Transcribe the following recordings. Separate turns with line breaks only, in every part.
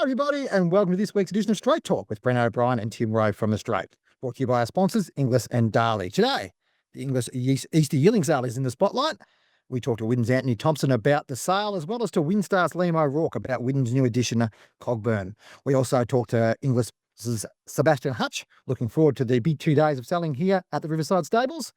Everybody, and welcome to this week's edition of Straight Talk with Brennan O'Brien and Tim Rowe from the Straight. Brought to you by our sponsors, Inglis and Darley. Today, the Inglis Easter Yearling sale is in the spotlight. We talked to Widden's Antony Thompson about the sale, as well as to WinStar's Liam O'Rourke about Widden's new edition, Cogburn. We also talked to Inglis's Sebastian Hutch, looking forward to the big 2 days of selling here at the Riverside Stables.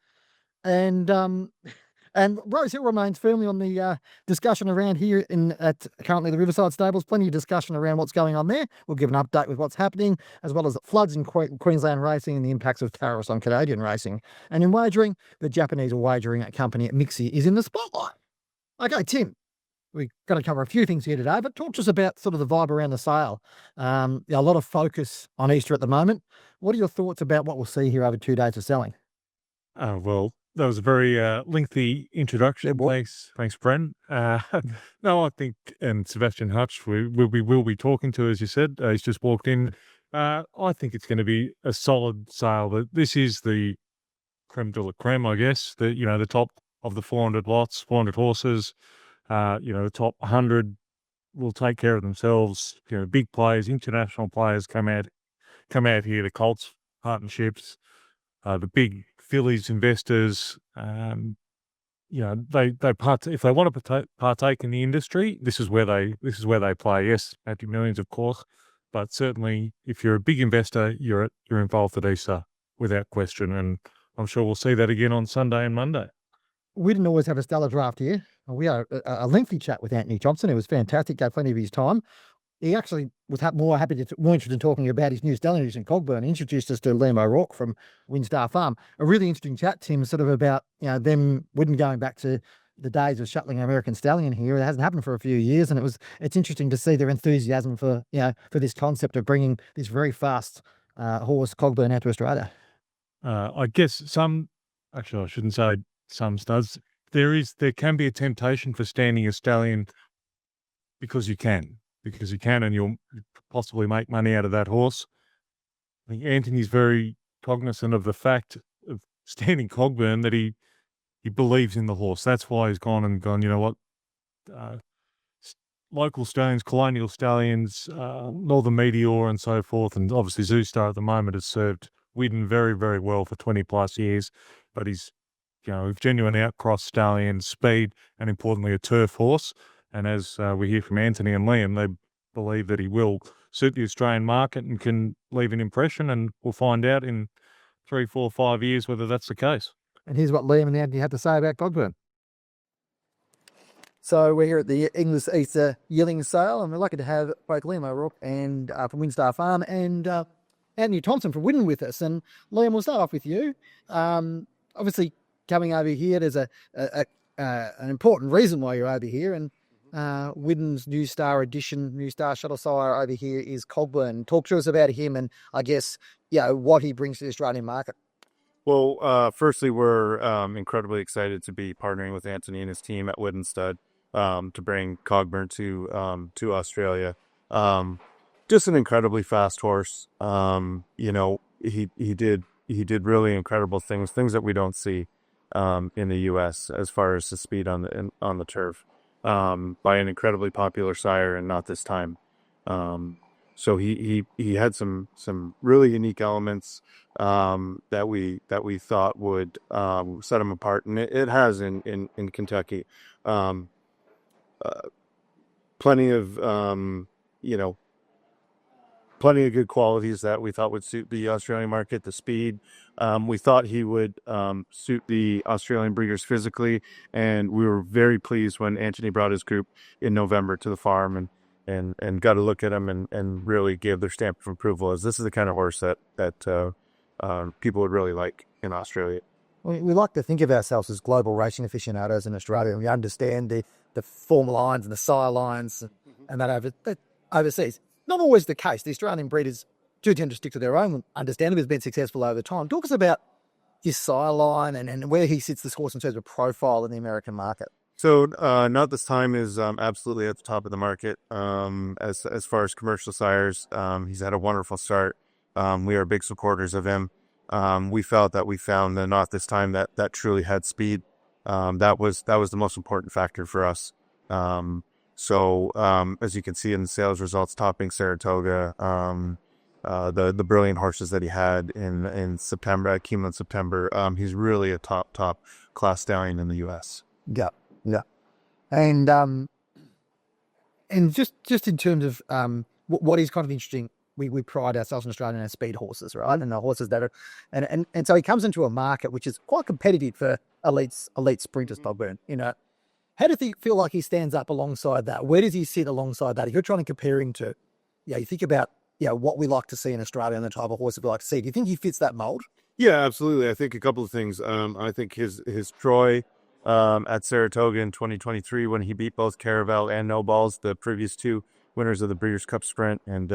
And Rose Hill remains firmly on the discussion around here at currently the Riverside Stables. Plenty of discussion around what's going on there. We'll give an update with what's happening, as well as floods in Queensland racing and the impacts of tariffs on Canadian racing. And in wagering, the Japanese wagering company MIXI is in the spotlight. Okay, Tim, we're going to cover a few things here today, but talk to us about sort of the vibe around the sale. A lot of focus on Easter at the moment. What are your thoughts about what we'll see here over 2 days of selling?
Well, that was a very lengthy introduction. Thanks, Bren. No, I think, and Sebastian Hutch, we will be talking to, as you said. He's just walked in. I think it's going to be a solid sale. But this is the creme de la creme, I guess. The top of the 400 lots, 400 horses. The top 100 will take care of themselves. Big players, international players come out here. The Colts partnerships, the big Phillies investors, if they want to partake in the industry, this is where they play. Yes, multi-millions, of course, but certainly if you're a big investor, you're involved at Easter without question, and I'm sure we'll see that again on Sunday and Monday.
We didn't always have a stellar draft here. We had a lengthy chat with Antony Thompson. It was fantastic. Gave plenty of his time. He actually was more interested in talking about his new stallion in Cogburn. He introduced us to Liam O'Rourke from WinStar Farm. A really interesting chat, Tim, sort of about them Widden going back to the days of shuttling an American stallion here. It hasn't happened for a few years, and it's interesting to see their enthusiasm for this concept of bringing this very fast horse Cogburn out to Australia.
I guess I shouldn't say some studs. There can be a temptation for standing a stallion because you can. And you'll possibly make money out of that horse. I think Antony's very cognizant of the fact of standing Cogburn that he believes in the horse. That's why he's gone, you know what, local stallions, colonial stallions, Northern Meteor and so forth, and obviously Zoostar at the moment has served Widden very, very well for 20 plus years, but he's, genuine outcross stallion, speed, and importantly a turf horse. And as we hear from Antony and Liam, they believe that he will suit the Australian market and can leave an impression, and we'll find out in 3, 4, 5 years whether that's the case.
And here's what Liam and Antony had to say about Cogburn. So we're here at the Inglis Easter Yearling sale, and we're lucky to have both Liam O'Rourke and from WinStar Farm and Antony Thompson from Widden with us. And Liam, we'll start off with you. Obviously, coming over here, there's an important reason why you're over here, and Widden's New Star Shuttle Sire over here is Cogburn. Talk to us about him and I guess, what he brings to the Australian market.
Well, firstly, we're incredibly excited to be partnering with Antony and his team at Widden Stud to bring Cogburn to Australia. Just an incredibly fast horse. He did really incredible things that we don't see in the U.S. as far as the speed on the turf. By an incredibly popular sire, and not this time. So he had some really unique elements that we thought would set him apart, and it has in Kentucky. Plenty of good qualities that we thought would suit the Australian market. The speed, we thought he would suit the Australian breeders physically, and we were very pleased when Antony brought his group in November to the farm and got a look at him and really gave their stamp of approval, as this is the kind of horse that people would really like in Australia.
We like to think of ourselves as global racing aficionados in Australia. We understand the form lines and the sire lines and that overseas. Not always the case. The Australian breeders do tend to stick to their own understanding. Has been successful over time. Talk us about his sire line and where he sits this horse in terms of profile in the American market.
So Not This Time is absolutely at the top of the market as far as commercial sires. He's had a wonderful start. We are big supporters of him. We felt that we found the Not This Time that truly had speed. That was the most important factor for us. So as you can see in the sales results, topping Saratoga, the brilliant horses that he had in September, at Keeneland September, he's really a top class stallion in the U.S.
Yeah, yeah. And just in terms of what is kind of interesting, we pride ourselves in Australia on our speed horses, right? And the horses that are, and so he comes into a market which is quite competitive for elite sprinters, Cogburn. How does he feel like he stands up alongside that? Where does he sit alongside that? If you're trying to compare him to, you think about, what we like to see in Australia and the type of horse we like to see. Do you think he fits that mold?
Yeah, absolutely. I think a couple of things. I think his Troy at Saratoga in 2023 when he beat both Caravel and No Balls, the previous two winners of the Breeders' Cup Sprint and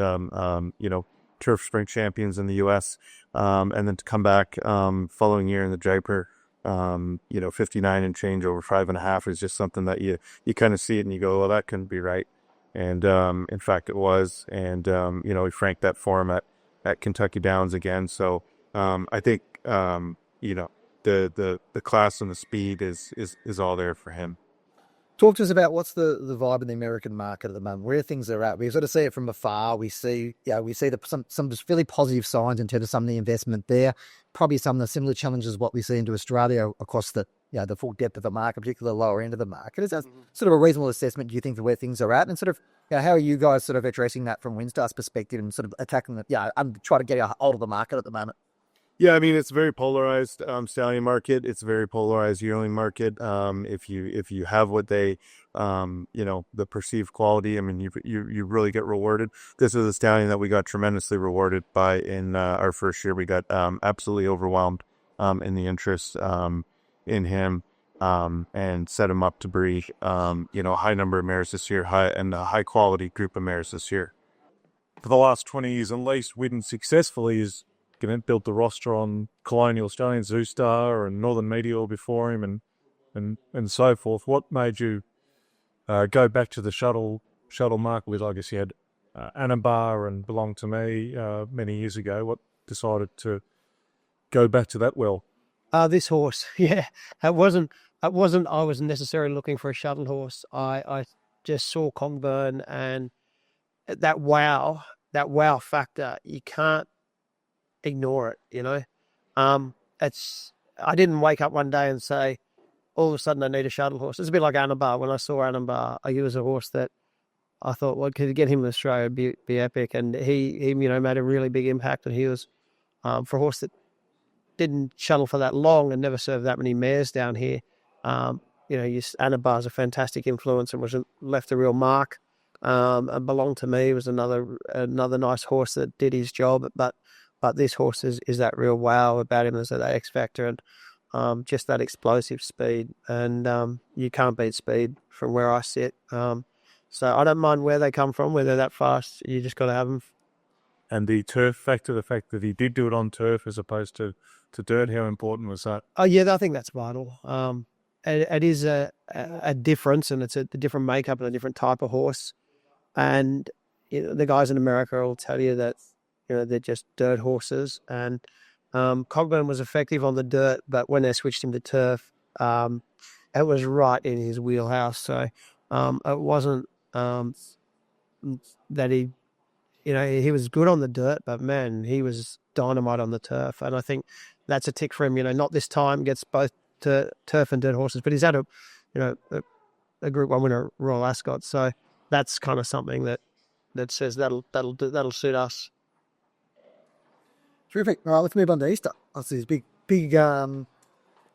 Turf Sprint champions in the U.S. And then to come back following year in the Jaipur, 59 and change over 5.5 is just something that you kind of see it and you go, well, that couldn't be right. And in fact, it was. And he franked that for him at Kentucky Downs again. So I think the class and the speed is all there for him.
Talk to us about what's the vibe in the American market at the moment, where things are at. We sort of see it from afar. We see some just fairly positive signs in terms of some of the investment there. Probably some of the similar challenges what we see into Australia across the full depth of the market, particularly the lower end of the market. Is that sort of a reasonable assessment, do you think, of where things are at? And sort of, how are you guys sort of addressing that from WinStar's perspective and sort of attacking trying to get a hold of the market at the moment?
Yeah, I mean, it's a very polarized stallion market. It's a very polarized yearling market. If you have what they, the perceived quality, I mean, you really get rewarded. This is a stallion that we got tremendously rewarded by in our first year. We got absolutely overwhelmed in the interest in him and set him up to breed, a high number of mares this year, a high quality group of mares this year.
For the last 20 years, at least, Widden successfully is built the roster on Colonial Stallion, Zoostar, and Northern Meteor before him, and so forth. What made you go back to the shuttle market with? I guess you had Anabar and Belong to Me many years ago. What decided to go back to that well?
This horse, yeah, it wasn't. I wasn't necessarily looking for a shuttle horse. I just saw Cogburn and that wow factor. You can't ignore it, I didn't wake up one day and say, all of a sudden I need a shuttle horse. It's a bit like Anabar. When I saw Anabar, he was a horse that I thought, well, could get him in Australia, it'd be epic. And he made a really big impact. And he was, for a horse that didn't shuttle for that long and never served that many mares down here, Anabar's a fantastic influence and was left a real mark. And Belong to Me was another nice horse that did his job, but this horse is that real wow about him. There's that X factor and just that explosive speed. And you can't beat speed from where I sit. So I don't mind where they come from, where they're that fast. You just got to have them.
And the turf factor, the fact that he did do it on turf as opposed to dirt, how important was that?
Oh, yeah, I think that's vital. It is a difference, and it's a different makeup and a different type of horse. And the guys in America will tell you that they're just dirt horses. And Cogburn was effective on the dirt, but when they switched him to turf, it was right in his wheelhouse. So it wasn't that he was good on the dirt, but man, he was dynamite on the turf. And I think that's a tick for him. Not this time, gets both turf and dirt horses, but he's had a Group 1 winner, Royal Ascot. So that's kind of something that says that'll suit us.
Terrific. All right, let's move on to Easter. Obviously, it's a big,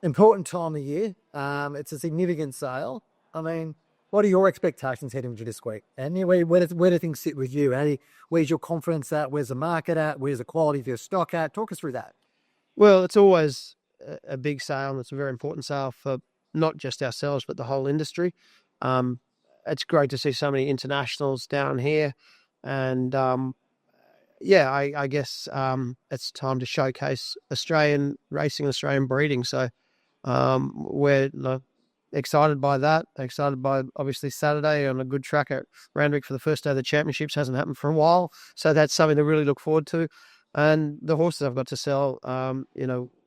important time of year. It's a significant sale. I mean, what are your expectations heading into this week? And where do things sit with you? Where's your confidence at? Where's the market at? Where's the quality of your stock at? Talk us through that.
Well, it's always a big sale, and it's a very important sale for not just ourselves, but the whole industry. It's great to see so many internationals down here. And I guess it's time to showcase Australian racing, Australian breeding. So we're excited by that. Excited by, obviously, Saturday on a good track at Randwick for the first day of the championships. Hasn't happened for a while. So that's something to really look forward to. And the horses I've got to sell,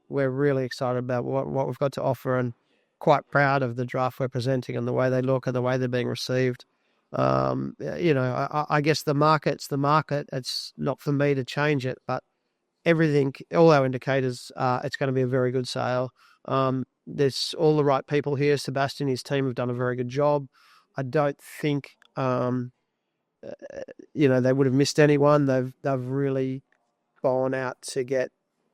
we're really excited about what we've got to offer, and quite proud of the draft we're presenting and the way they look and the way they're being received. I guess the market's the market. It's not for me to change it, but everything, all our indicators, it's going to be a very good sale. There's all the right people here. Sebastian and his team have done a very good job. I don't think, they would have missed anyone. They've really gone out to get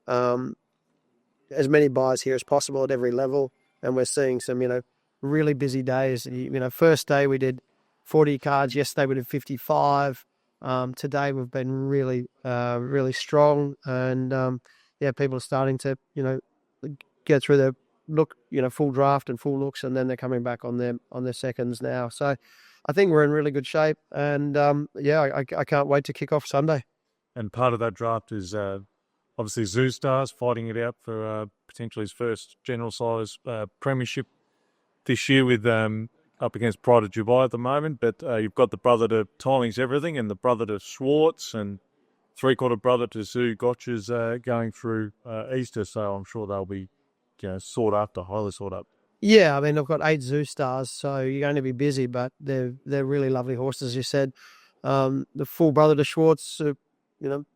as many buyers here as possible at every level. And we're seeing some, really busy days. First day we did 40 cards. Yesterday we did 55. Today we've been really, really strong. And, people are starting to, get through their look, full draft and full looks, and then they're coming back on their seconds now. So I think we're in really good shape. And, I can't wait to kick off Sunday.
And part of that draft is obviously Zoo Stars fighting it out for potentially his first general size premiership this year with up against Pride of Dubai at the moment. But you've got the brother to Timing's Everything and the brother to Schwartz and three-quarter brother to Zoo Gotcha's going through Easter. So I'm sure they'll be sought after, highly sought after.
Yeah, I mean, I've got 8 Zoo Stars, so you're going to be busy, but they're really lovely horses, as you said. The full brother to Schwartz,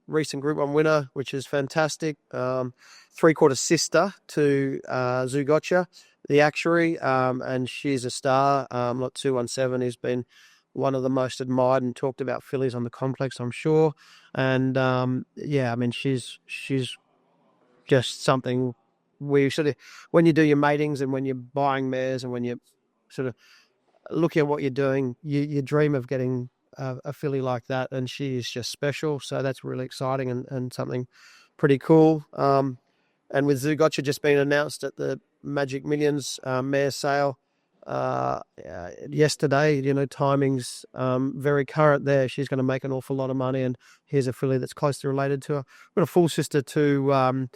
recent Group 1 winner, which is fantastic. Three-quarter sister to Zoo Gotcha, the actuary, and she's a star. Lot 217 has been one of the most admired and talked about fillies on the complex, I'm sure. And she's just something where you sort of, when you do your matings and when you're buying mares and when you're sort of looking at what you're doing, you dream of getting a filly like that, and she is just special. So that's really exciting and something pretty cool. And with Zoo Gotcha just being announced at the Magic Millions mare sale yesterday, timing's very current there. She's going to make an awful lot of money, and here's a filly that's closely related to her. We've got a full sister to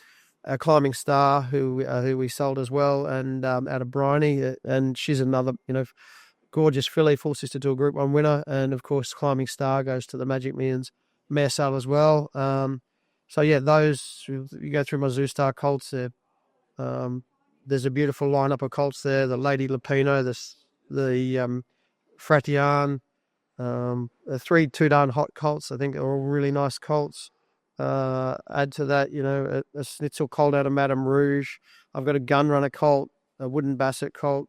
a Climbing Star who we sold as well, and out of Bryony, and she's another gorgeous filly, full sister to a Group 1 winner. And of course Climbing Star goes to the Magic Millions mare sale as well. Those, you go through my Zoo Star colts there, there's a beautiful lineup of colts there. The Lady Lupino, the Fratian, the 3 Tudan hot colts, I think are all really nice colts. Add to that, a Schnitzel colt out of Madame Rouge. I've got a Gunrunner colt, a Wooden Basset colt.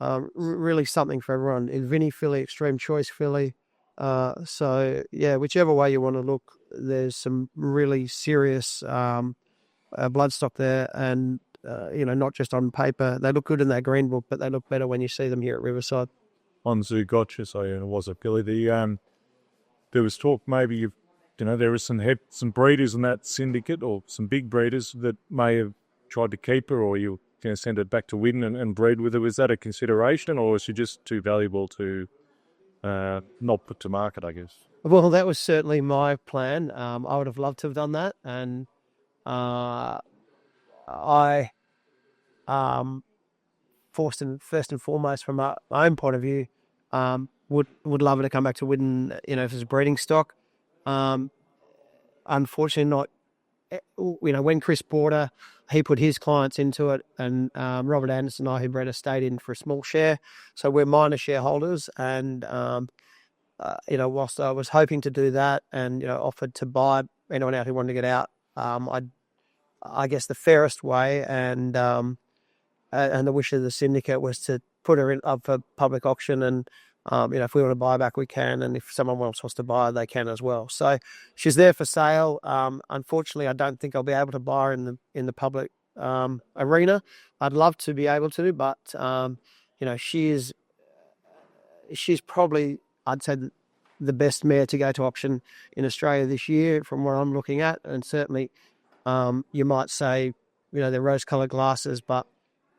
Really something for everyone. In Vinny filly, Extreme Choice filly. Whichever way you want to look, there's some really serious bloodstock there, and not just on paper. They look good in that green book, but they look better when you see them here at Riverside.
On Zoo Gotcha, so it was a filly. There was talk maybe there was some breeders in that syndicate, or some big breeders that may have tried to keep her, or you send it back to Widden and breed with her. Was that a consideration, or is she just too valuable to not put to market, I guess?
Well, that was certainly my plan. I would have loved to have done that, and I first and foremost, from my own point of view, would love her to come back to Widden, if it's breeding stock. Unfortunately, not. When Chris bought her, he put his clients into it, and Robert Anderson and I, who bred her, stayed in for a small share. So we're minor shareholders, and whilst I was hoping to do that and offered to buy anyone out who wanted to get out, I guess the fairest way and the wish of the syndicate was to put her up for public auction, and if we want to buy back, we can, and if someone else wants to buy her, they can as well. So she's there for sale. Unfortunately, I don't think I'll be able to buy her in the public arena. I'd love to be able to, but she's probably, I'd say, the best mare to go to auction in Australia this year, from what I'm looking at. And certainly, you might say, they're rose-coloured glasses, but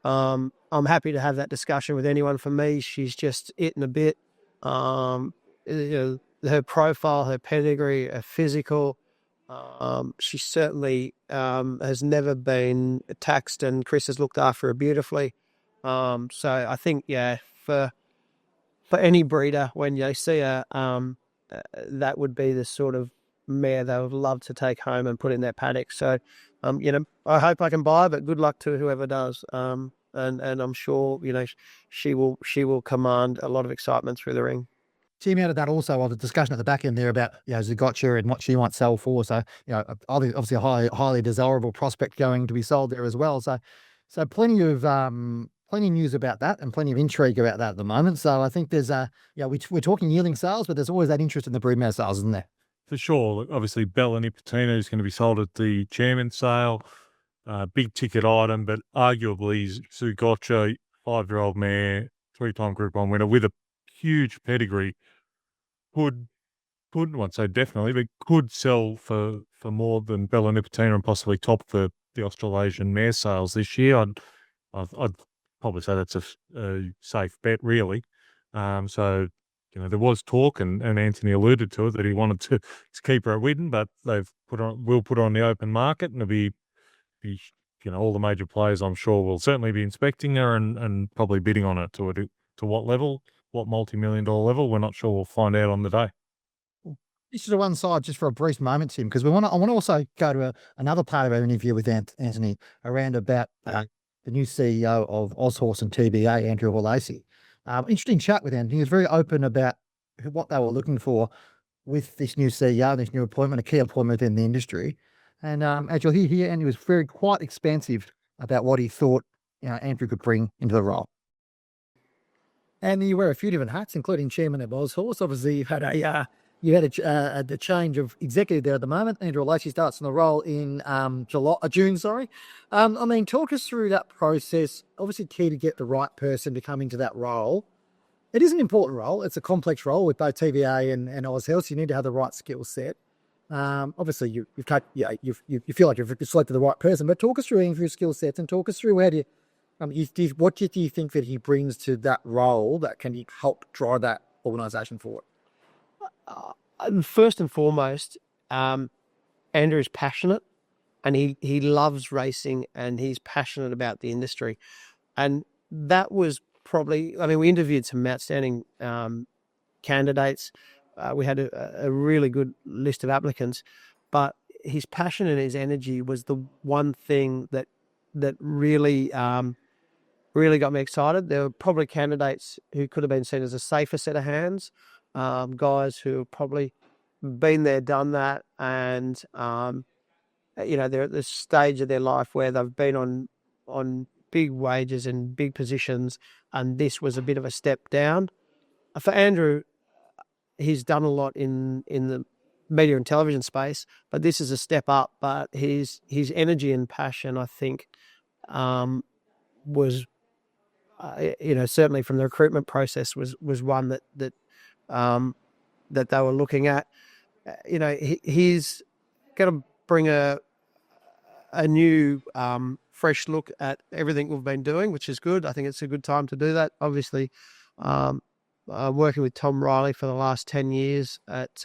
I'm happy to have that discussion with anyone. For me, she's just it and a bit. Her profile, her pedigree, her physical. She certainly has never been taxed, and Chris has looked after her beautifully. So I think, for any breeder, when they see her, that would be the sort of mare they would love to take home and put in their paddock. So, I hope I can buy her, but good luck to whoever does. And I'm sure, she will command a lot of excitement through the ring.
Tim, out of that also, the discussion at the back end there about, Zagotcha and what she might sell for. So, obviously a highly desirable prospect going to be sold there as well. So plenty of news about that and plenty of intrigue about that at the moment. So I think there's we're talking yearling sales, but there's always that interest in the broodmare sales, isn't there?
For sure. Look, obviously, Bella Nipotina is going to be sold at the chairman's sale. Big ticket item, but arguably Zugotcha, 5-year-old mare, 3-time Group 1 winner with a huge pedigree, could, won't say definitely, but could sell for more than Bella Nipotina and possibly top the Australasian mare sales this year. I'd probably say that's a safe bet, really. So, there was talk, and Antony alluded to it, that he wanted to keep her at Widden, but will put her on the open market, and it'll be all the major players, I'm sure, will certainly be inspecting her and probably bidding on it to what level, what multi-million-dollar level. We're not sure. We'll find out on the day.
This is to one side just for a brief moment, Tim, because I want to also go to another part of our interview with Antony around about the new CEO of Ozhorse and TBA, Andrew Lacey. Interesting chat with Antony. He was very open about what they were looking for with this new CEO, this new appointment, a key appointment in the industry. And as you'll hear here, Andy was quite expansive about what he thought Andrew could bring into the role. And you wear a few different hats, including chairman of Ozhorse. Obviously, you've had a change of executive there at the moment. Andrew Lacey starts in the role in June. Talk us through that process. Obviously, key to get the right person to come into that role. It is an important role. It's a complex role with both TVA and Ozhorse. You need to have the right skill set. Obviously, you feel like you've selected the right person. But talk us through Andrew's skill sets and talk us through what do you think that he brings to that role that can help drive that organisation forward?
First and foremost, Andrew is passionate, and he loves racing, and he's passionate about the industry. And that was probably, we interviewed some outstanding candidates. We had a really good list of applicants, but his passion and his energy was the one thing that really got me excited. There were probably candidates who could have been seen as a safer set of hands, guys who have probably been there, done that, and they're at this stage of their life where they've been on big wages and big positions, and this was a bit of a step down. For Andrew, he's done a lot in the media and television space, but this is a step up. But his energy and passion, I think, was certainly from the recruitment process was one that they were looking at. He's going to bring a new fresh look at everything we've been doing, which is good. I think it's a good time to do that. Obviously, working with Tom Riley for the last 10 years at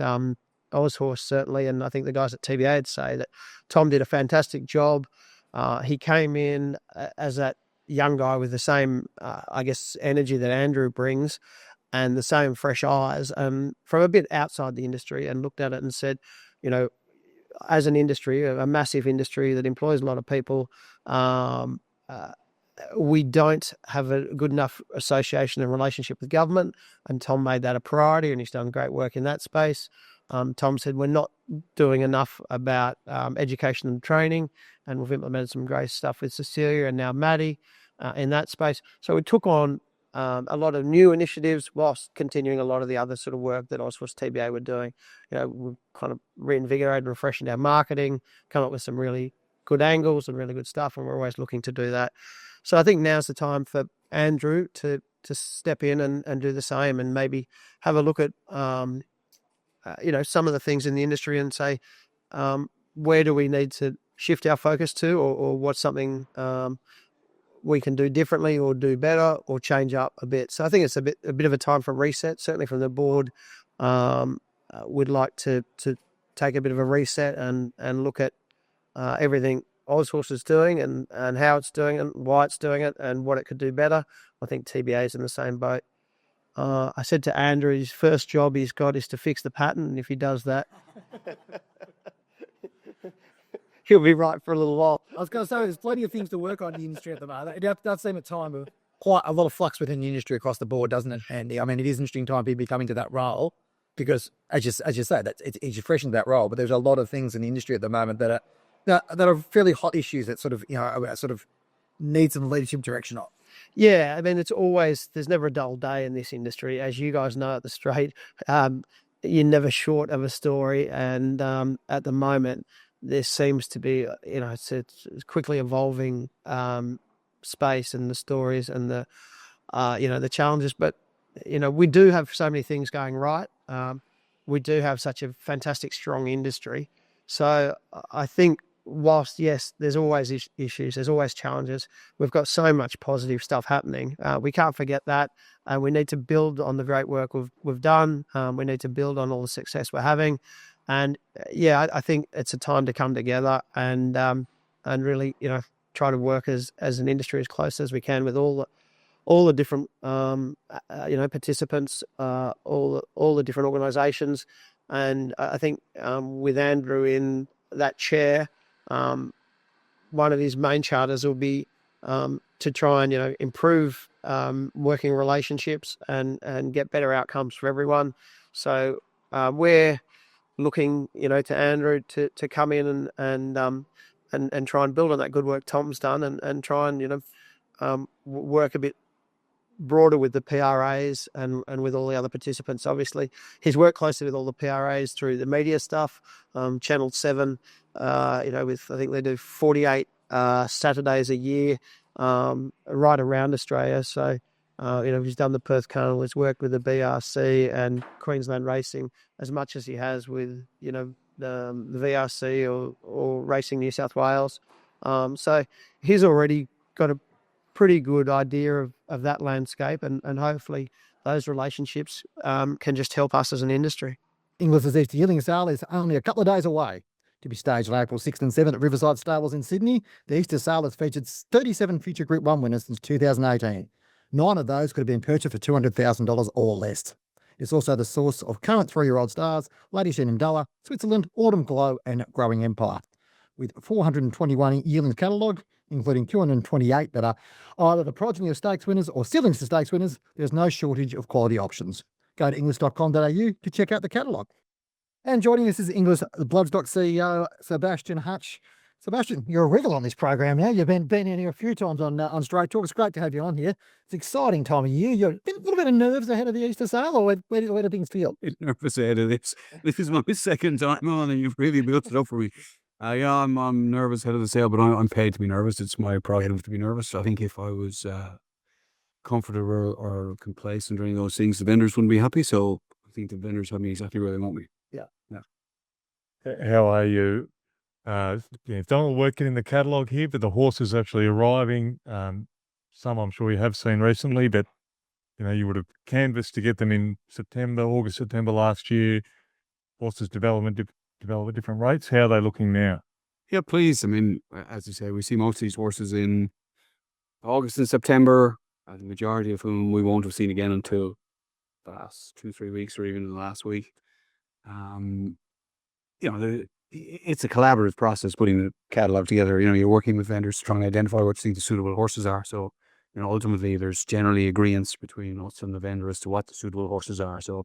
Ozhorse, certainly, and I think the guys at TBA would say that Tom did a fantastic job. He came in as that young guy with the same, energy that Andrew brings, and the same fresh eyes, from a bit outside the industry, and looked at it and said, as an industry, a massive industry that employs a lot of people, we don't have a good enough association and relationship with government, and Tom made that a priority, and he's done great work in that space. Tom said we're not doing enough about education and training, and we've implemented some great stuff with Cecilia and now Maddie in that space. So we took on a lot of new initiatives whilst continuing a lot of the other sort of work that Ozhorse TBA were doing. We've kind of reinvigorated, refreshed our marketing, come up with some really good angles and really good stuff, and we're always looking to do that. So I think now's the time for Andrew to step in and do the same, and maybe have a look at some of the things in the industry and say, where do we need to shift our focus to, or what's something we can do differently or do better or change up a bit. So I think it's a bit of a time for reset. Certainly from the board, we'd like to take a bit of a reset and look at everything Ozhorse is doing and how it's doing it, why it's doing it, and what it could do better. I think TBA is in the same boat. I said to Andrew, his first job he's got is to fix the pattern, and if he does that, he'll be right for a little while.
I was going to say, there's plenty of things to work on in the industry at the moment. It does seem a time
quite a lot of flux within the industry across the board, doesn't it, Andy? I mean, it is an interesting time to be coming to that role because, as you say, that it's fresh into that role. But there's a lot of things in the industry at the moment that are fairly hot issues that sort of sort of need some leadership direction on.
Yeah, I mean, there's never a dull day in this industry. As you guys know at the Strait, you're never short of a story. And at the moment, there seems to be, it's quickly evolving space and the stories and the challenges. But, we do have so many things going right. We do have such a fantastic, strong industry. So I think whilst, yes, there's always issues, there's always challenges, we've got so much positive stuff happening. We can't forget that. We need to build on the great work we've done. We need to build on all the success we're having. And I think it's a time to come together and really, try to work as an industry as close as we can with all the different, participants, all the different organisations. And I think with Andrew in that chair, one of his main charters will be to try and improve working relationships and get better outcomes for everyone. So we're looking to Andrew to come in and try and build on that good work Tom's done and try and work a bit broader with the PRAs and with all the other participants. Obviously, he's worked closely with all the PRAs through the media stuff, Channel 7, with, I think they do 48 Saturdays a year right around Australia. So, he's done the Perth Carnival, he's worked with the BRC and Queensland Racing as much as he has with, the VRC or Racing New South Wales. So he's already got a pretty good idea of that landscape and hopefully those relationships can just help us as an industry.
Inglis's Easter Yearling Sale is only a couple of days away. To be staged on April 6th and 7th at Riverside Stables in Sydney, the Easter Sale has featured 37 future Group 1 winners since 2018. 9 of those could have been purchased for $200,000 or less. It's also the source of current 3-year-old stars, Lady Shenandoah, Switzerland, Autumn Glow and Growing Empire. With 421 yearlings catalogued, including 228 that are either the progeny of stakes winners or siblings to stakes winners, there's no shortage of quality options. Go to inglis.com.au to check out the catalogue. And joining us is Inglis Bloodstock CEO, Sebastian Hutch. Sebastian, you're a regular on this program now. You've been in here a few times on Straight Talk. It's great to have you on here. It's an exciting time of year. You're a little bit of nerves ahead of the Easter sale, or where do things feel?
Nervous ahead of this. This is my second time on, and you've really built it up for me. I'm nervous ahead of the sale, but I'm paid to be nervous. It's my prerogative to be nervous. I think if I was comfortable or complacent or any of those things, the vendors wouldn't be happy. So I think the vendors have me exactly where they want me.
How are you? You've done all the work getting the catalogue here, but the horse is actually arriving. Some I'm sure you have seen recently, but you would have canvassed to get them in August, September last year. Horses develop at different rates. How are they looking now?
Yeah, please. I mean, as you say, we see most of these horses in August and September. The majority of whom we won't have seen again until the last 2-3 weeks or even the last week. It's a collaborative process putting the catalogue together. You're working with vendors to try and identify what you think the suitable horses are. So, ultimately there's generally agreement between us and the vendor as to what the suitable horses are. So,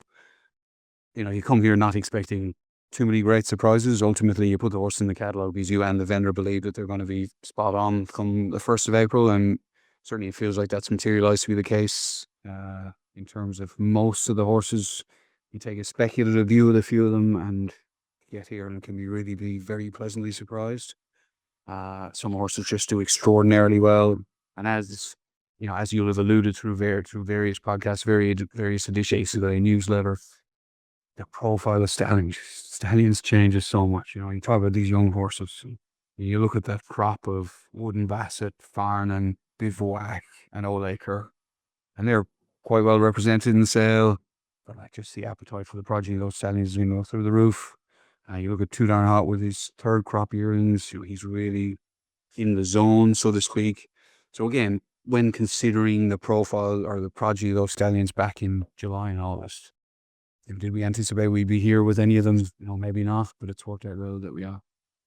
you come here not expecting too many great surprises. Ultimately, you put the horse in the catalogue because you and the vendor believe that they're going to be spot on come the 1st of April. And certainly it feels like that's materialised to be the case in terms of most of the horses. You take a speculative view of a few of them and get here and can really be very pleasantly surprised. Some horses just do extraordinarily well. And as you'll have alluded through various podcasts, various editions of the newsletter, the profile of stallions changes so much. You talk about these young horses. You look at that crop of Wooden Bassett, Farnan, Bivouac, and Old Acre, and they're quite well represented in the sale. But just the appetite for the progeny of those stallions is through the roof. You look at Too Darn Hot with his 3rd crop yearlings. He's really in the zone, so to speak. So again, when considering the profile or the progeny of those stallions back in July and August, did we anticipate we'd be here with any of them? Maybe not, but it's worked out well that we are.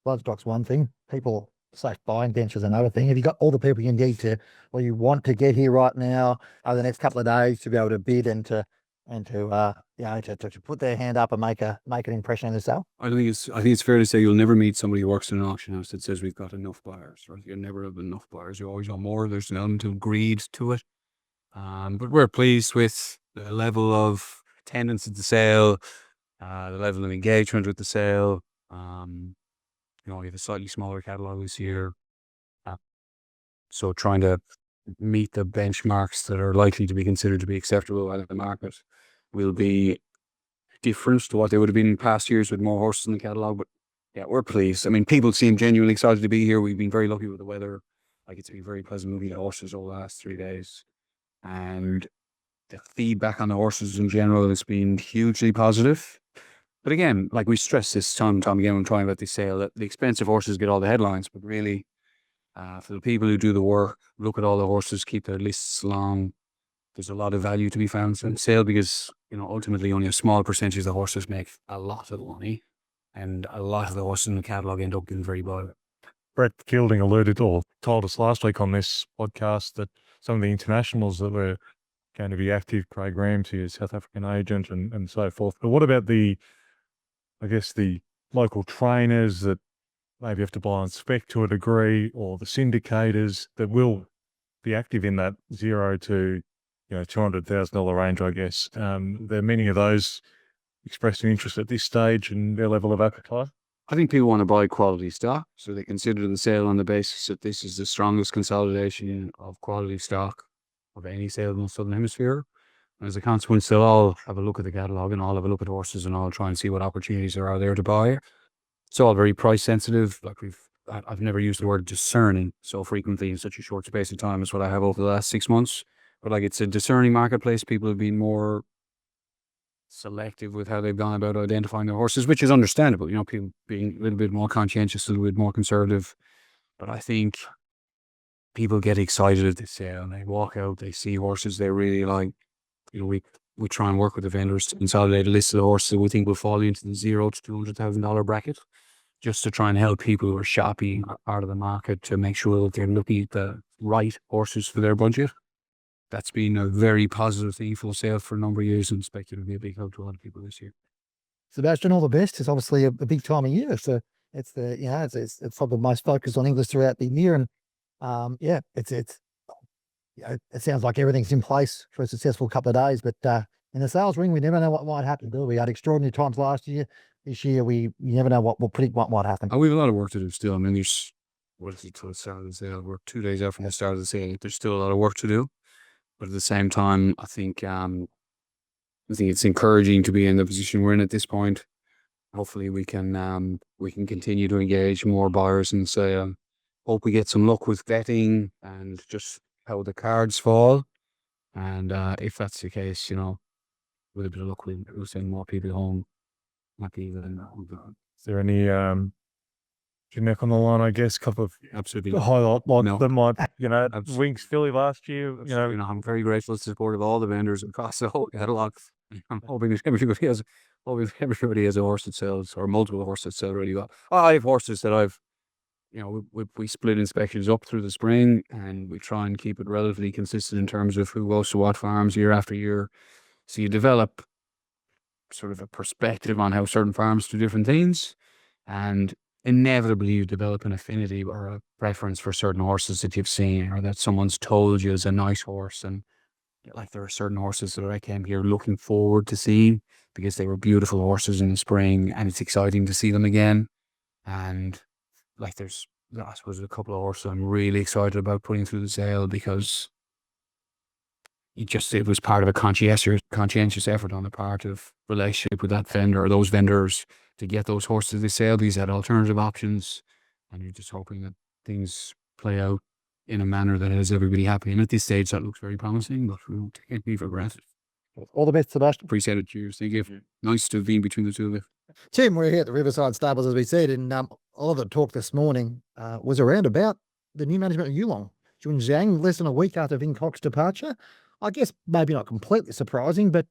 Bloodstock's one thing. People safe buying bench is another thing. Have you got all the people you need to, or you want to get here right now over the next couple of days to be able to bid and to to put their hand up and make an impression in the sale?
I think it's fair to say you'll never meet somebody who works in an auction house that says we've got enough buyers, right? You'll never have enough buyers. You always want more. There's an element of greed to it. But we're pleased with the level of attendance at the sale, the level of engagement with the sale. We have a slightly smaller catalogue this year. So trying to meet the benchmarks that are likely to be considered to be acceptable out of the market will be different to what they would have been in past years with more horses in the catalogue. But yeah, we're pleased. I mean, people seem genuinely excited to be here. We've been very lucky with the weather. Like, it's been very pleasant moving the horses over the last 3 days. And the feedback on the horses in general has been hugely positive. But again, like we stress this time and time again when trying about the sale, that the expensive horses get all the headlines, but really, for the people who do the work, look at all the horses, keep their lists long, there's a lot of value to be found in the sale because, ultimately only a small percentage of the horses make a lot of money, and a lot of the horses in the catalogue end up getting very bad.
Brett Fielding alluded or told us last week on this podcast that some of the internationals that were going to be active, Craig Ramsey, a South African agent, and so forth. But what about the local trainers that maybe have to buy on spec to a degree, or the syndicators that will be active in that $0 to $200,000 range, I guess? There are many of those expressed an interest at this stage and their level of appetite.
I think people want to buy quality stock, so they consider the sale on the basis that this is the strongest consolidation of quality stock of any sale in the Southern Hemisphere. And as a consequence, they'll all have a look at the catalogue and all have a look at horses and all try and see what opportunities there are there to buy. It's all very price sensitive. Like, I've never used the word discerning so frequently in such a short space of time as what I have over the last 6 months. But like, it's a discerning marketplace. People have been more selective with how they've gone about identifying their horses, which is understandable. People being a little bit more conscientious, a little bit more conservative. But I think people get excited at the sale and they walk out, they see horses they really like. We try and work with the vendors to consolidate a list of the horses that we think will fall into the $0 to $200,000 bracket, just to try and help people who are shopping out of the market to make sure that they're looking at the right horses for their budget. That's been a very positive thing for the sale for a number of years, and expect it to be a big help to a lot of people this year.
Sebastian, all the best. It's obviously a big time of year. It's probably the most focused on Inglis throughout the year, and it sounds like everything's in place for a successful couple of days. But in the sales ring, we never know what might happen. We had extraordinary times last year. This year, you never know what might happen.
We have a lot of work to do still. I mean, what is it till the start of the sale? We're 2 days out from the start of the sale. There's still a lot of work to do. But at the same time, I think it's encouraging to be in the position we're in at this point. Hopefully we can continue to engage more buyers and say, hope we get some luck with vetting and just how the cards fall. And if that's the case, with a bit of luck, we'll send more people home happy than
Is there any neck on the line, I guess, couple of
absolutely
highlight
No.
that might, Winks Philly last year,
I'm very grateful to the support of all the vendors across the whole catalog. I'm hoping that everybody has a horse that sells, or multiple horses that sell really well. I have horses that we split inspections up through the spring, and we try and keep it relatively consistent in terms of who goes to what farms year after year. So you develop sort of a perspective on how certain farms do different things, and inevitably you develop an affinity or a preference for certain horses that you've seen or that someone's told you is a nice horse. And like, there are certain horses that I came here looking forward to seeing because they were beautiful horses in the spring, and it's exciting to see them again. And like, there's, I suppose, a couple of horses I'm really excited about putting through the sale because it was part of a conscientious effort on the part of relationship with that vendor or those vendors to get those horses to the sale. These had alternative options, and you're just hoping that things play out in a manner that has everybody happy. And at this stage, that looks very promising, but we won't take anything for granted.
All the best, Sebastian.
Appreciate it. Cheers. Thank you. Nice to have been between the two of you.
Tim, we're here at the Riverside Stables, as we said, and all of the talk this morning was around about the new management of Yulong. Jun Zhang, less than a week after Vin Cox's departure. I guess maybe not completely surprising, but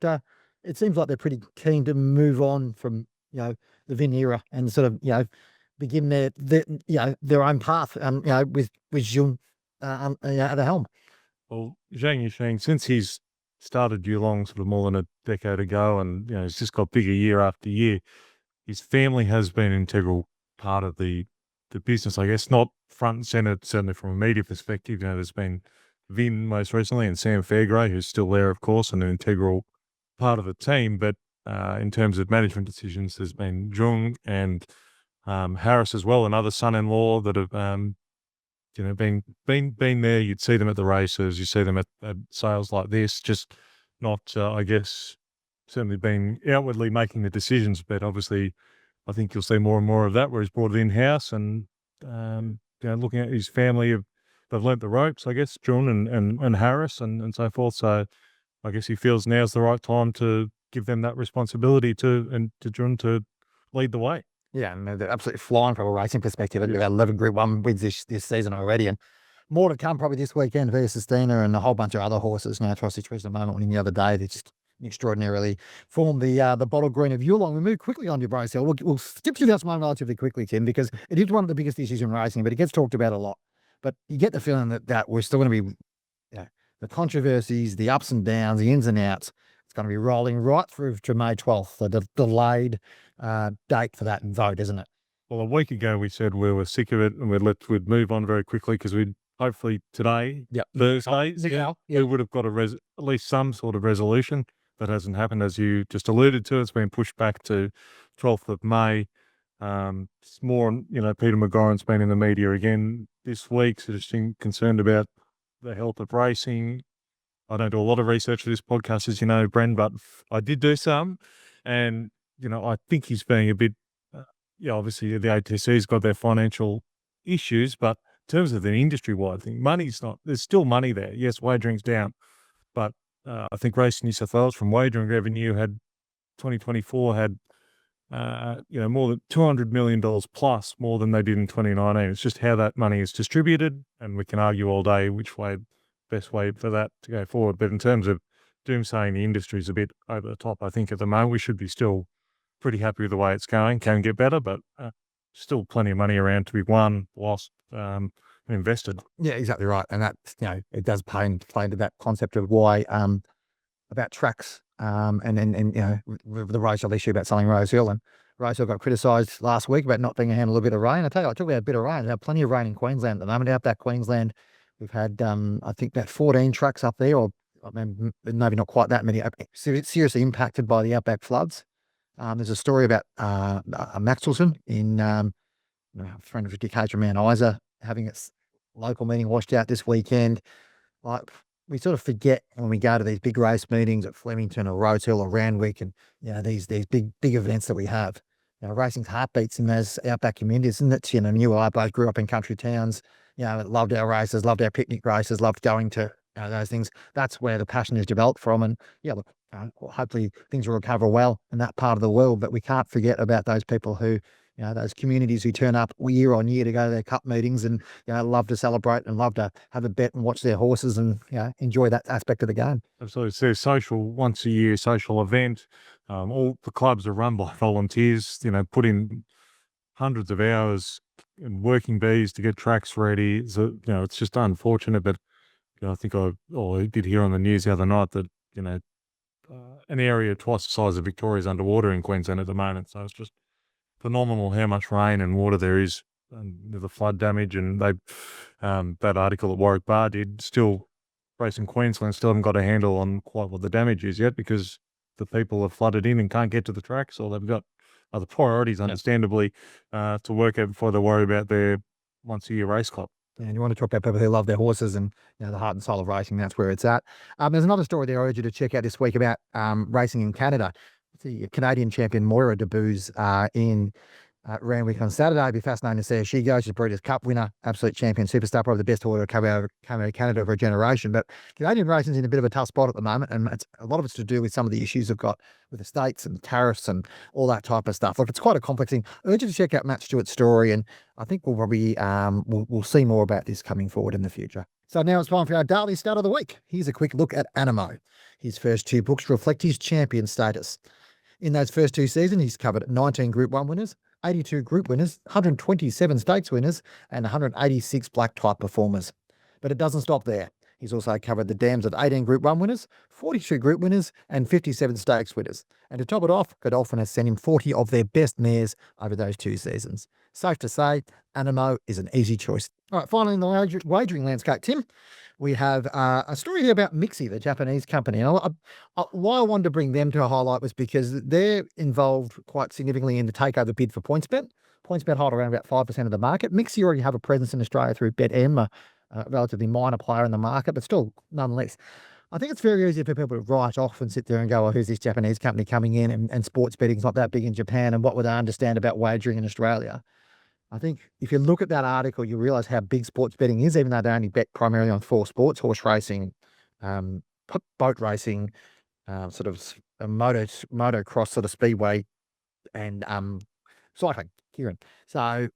it seems like they're pretty keen to move on from, the Vin era and sort of, begin their own path, with Jung at the helm.
Well, Zhang Yixing, since he's started Yulong sort of more than a decade ago, and he's just got bigger year after year, his family has been an integral part of the business, I guess, not front and center, certainly from a media perspective. There's been Vin most recently and Sam Fairgrave, who's still there, of course, and an integral part of the team. But in terms of management decisions, there's been Jung and Harris as well, another son-in-law that have been there. You'd see them at the races, you see them at sales like this, just not, I guess, certainly been outwardly making the decisions, but obviously I think you'll see more and more of that where he's brought it in-house and, looking at his family, they've learnt the ropes, I guess, Jun and Harris and so forth. So I guess he feels now's the right time to give them that responsibility to Jun to lead the way.
Yeah, and they're absolutely flying from a racing perspective. They've got 11 Group 1 wins this season already, and more to come probably this weekend. Via Sistina and a whole bunch of other horses. Trusty Trees at the moment winning the other day. They just extraordinarily formed the bottle green of Yulong. We move quickly on to Bryce Hill. We'll skip through this one relatively quickly, Tim, because it is one of the biggest issues in racing, but it gets talked about a lot. But you get the feeling that we're still going to be, the controversies, the ups and downs, the ins and outs. It's going to be rolling right through to May 12th, the delayed date for that vote, isn't it?
Well, a week ago we said we were sick of it and we'd move on very quickly because we'd hopefully today, Thursday, we would have got at least some sort of resolution. That hasn't happened, as you just alluded to. It's been pushed back to 12th of May. It's more, Peter McGoran's been in the media again this week, so just concerned about the health of racing. I don't do a lot of research for this podcast, as you know, Bren, but I did do some. And, I think he's being a bit, obviously the ATC's got their financial issues, but in terms of the industry-wide thing, there's still money there. Yes, wagering's down, but I think Racing New South Wales from wagering revenue 2024 had, more than $200 million plus more than they did in 2019. It's just how that money is distributed, and we can argue all day which way, best way for that to go forward. But in terms of doomsaying the industry is a bit over the top, I think at the moment we should be still pretty happy with the way it's going. Can get better, but still plenty of money around to be won, lost, invested.
Yeah, exactly right. And that, it does play into that concept of why, about tracks, and the Rosehill issue about selling Rosehill. And Rosehill got criticised last week about not being a handle a bit of rain. I tell you, I talk about a bit of rain. There's have plenty of rain in Queensland at the moment. Out that Queensland, we've had, I think about 14 tracks up there, or maybe not quite that many, seriously impacted by the outback floods. There's a story about Maxwellton in a friend of Dick Hatcher, man, Isa, having its local meeting washed out this weekend. Like, we sort of forget when we go to these big race meetings at Flemington or Rosehill or Randwick and these big events that we have. Racing's heartbeats in those outback communities, isn't it? You and I both grew up in country towns. Loved our races, loved our picnic races, loved going to those things. That's where the passion is developed from. And look, hopefully things will recover well in that part of the world. But we can't forget about those people who, those communities who turn up year on year to go to their cup meetings and love to celebrate and love to have a bet and watch their horses and enjoy that aspect of the game.
Absolutely. It's a social, once a year social event. All the clubs are run by volunteers, put in hundreds of hours and working bees to get tracks ready. So, it's just unfortunate, but I think I did hear on the news the other night that, an area twice the size of Victoria is underwater in Queensland at the moment. So it's just phenomenal how much rain and water there is, and the flood damage. And they, that article that Warwick Barr did, still Racing Queensland still haven't got a handle on quite what the damage is yet, because the people have flooded in and can't get to the tracks, or they've got other priorities, understandably, to work out before they worry about their once a year race club.
And you want to talk about people who love their horses and the heart and soul of racing. That's where it's at. There's another story there I urge you to check out this week about racing in Canada. The Canadian champion Moira debuts in Randwick on Saturday. It'll be fascinating to see how she goes. She's a Breeders' Cup winner, absolute champion, superstar, probably the best horse to come out of Canada for a generation. But Canadian racing's in a bit of a tough spot at the moment, and a lot of it's to do with some of the issues they've got with the states and tariffs and all that type of stuff. Look, it's quite a complex thing. I urge you to check out Matt Stewart's story, and I think we'll probably we'll see more about this coming forward in the future. So now it's time for our daily start of the week. Here's a quick look at Animo. His first two books reflect his champion status. In those first two seasons, he's covered 19 Group 1 winners, 82 group winners, 127 stakes winners, and 186 black type performers. But it doesn't stop there. He's also covered the dams of 18 Group 1 winners, 42 Group winners, and 57 stakes winners. And to top it off, Godolphin has sent him 40 of their best mares over those 2 seasons. Safe to say, Animo is an easy choice. All right, finally in the wagering landscape, Tim, we have a story here about MIXI, the Japanese company. And why I wanted to bring them to a highlight was because they're involved quite significantly in the takeover bid for PointsBet. PointsBet hold around about 5% of the market. MIXI already have a presence in Australia through BetM, a relatively minor player in the market, but still, nonetheless. I think it's very easy for people to write off and sit there and go, oh, who's this Japanese company coming in, and sports betting's not that big in Japan, and what would they understand about wagering in Australia? I think if you look at that article, you realise how big sports betting is, even though they only bet primarily on 4 sports: horse racing, boat racing, sort of a motocross sort of speedway, and cycling, Kieran. So,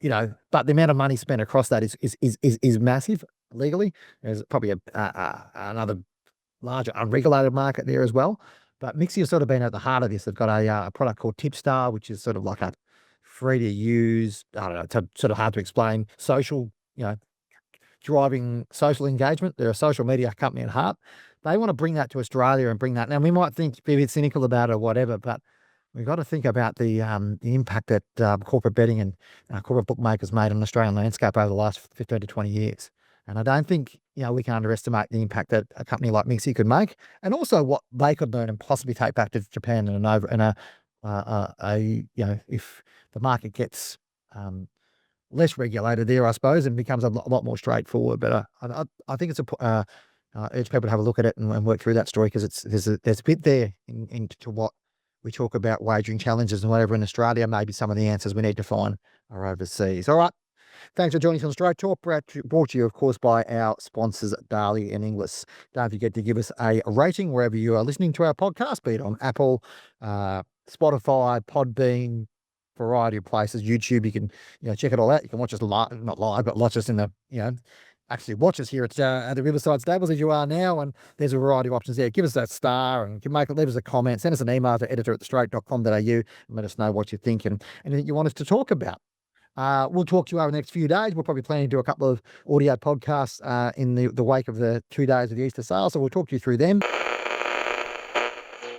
but the amount of money spent across that is massive legally. There's probably another larger unregulated market there as well. But MIXI has sort of been at the heart of this. They've got a product called Tipstar, which is sort of like a free to use, I don't know, it's sort of hard to explain, social, driving social engagement. They're a social media company at heart. They want to bring that to Australia and bring that. Now, we might be a bit cynical about it or whatever, but we've got to think about the impact that corporate betting and corporate bookmakers made on the Australian landscape over the last 15 to 20 years. And I don't think, we can underestimate the impact that a company like MIXI could make, and also what they could learn and possibly take back to Japan if the market gets less regulated there, I suppose, and becomes a lot more straightforward. But I think it's I urge people to have a look at it and work through that story, because there's a bit there into what we talk about wagering challenges and whatever in Australia. Maybe some of the answers we need to find are overseas. All right. Thanks for joining us on Straight Talk, brought to you, of course, by our sponsors, Darley and Inglis. Don't forget to give us a rating wherever you are listening to our podcast, be it on Apple, Spotify, Podbean, variety of places, YouTube. You can check it all out. You can watch us live, not live, but watch us in the, actually watch us here at the Riverside Stables as you are now, and there's a variety of options there. Give us that star and leave us a comment. Send us an email to editor@thestraight.com.au and let us know what you think and anything you want us to talk about. We'll talk to you over the next few days. We'll probably plan to do a couple of audio podcasts in the wake of the 2 days of the Easter sale, so we'll talk to you through them.